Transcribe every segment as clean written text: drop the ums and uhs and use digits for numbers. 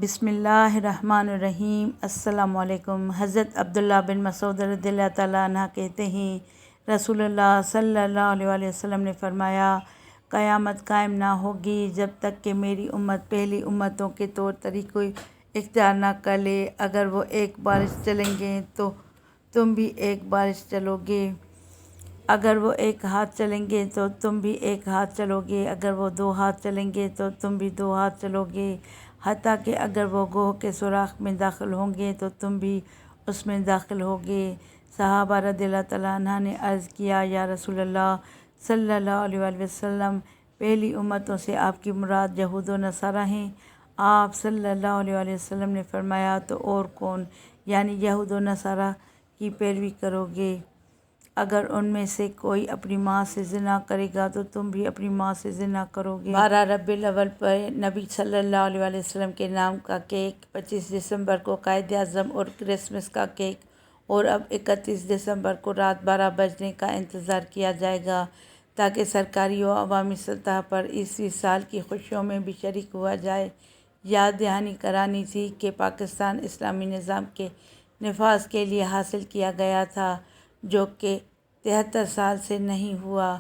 بسم اللہ الرحمن الرحیم۔ السلام علیکم۔ حضرت عبداللہ بن مسعود رضی اللہ تعالیٰ عنہ کہتے ہیں، رسول اللہ صلی اللہ علیہ وسلم نے فرمایا، قیامت قائم نہ ہوگی جب تک کہ میری امت پہلی امتوں کے طور طریقے اختیار نہ کر لے۔ اگر وہ ایک بارش چلیں گے تو تم بھی ایک بارش چلو گے، اگر وہ ایک ہاتھ چلیں گے تو تم بھی ایک ہاتھ چلو گے، اگر وہ دو ہاتھ چلیں گے تو تم بھی دو ہاتھ چلو گے، حتیٰ کہ اگر وہ گوہ کے سوراخ میں داخل ہوں گے تو تم بھی اس میں داخل ہوگے۔ صحابہ رضی اللہ تعالیٰ عنہ نے عرض کیا، یا رسول اللہ صلی اللہ علیہ وسلم، پہلی امتوں سے آپ کی مراد یہود و نصارہ ہیں؟ آپ صلی اللہ علیہ وسلم نے فرمایا، تو اور کون؟ یعنی یہود و نصارہ کی پیروی کرو گے۔ اگر ان میں سے کوئی اپنی ماں سے زنا کرے گا تو تم بھی اپنی ماں سے زنا کرو گے۔ 12 ربیع الاول پر نبی صلی اللہ علیہ وسلم کے نام کا کیک، 25 دسمبر کو قائد اعظم اور کرسمس کا کیک، اور اب 31 دسمبر کو رات 12 بجنے کا انتظار کیا جائے گا تاکہ سرکاری و عوامی سطح پر عیسوی سال کی خوشیوں میں بھی شریک ہوا جائے۔ یاد دہانی کرانی تھی کہ پاکستان اسلامی نظام کے نفاذ کے لیے حاصل کیا گیا تھا، جو کہ 73 سال سے نہیں ہوا۔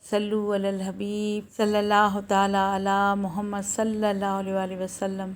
صلو علی الحبیب صلی اللہ تعالیٰ علی محمد صلی اللہ علیہ وسلم۔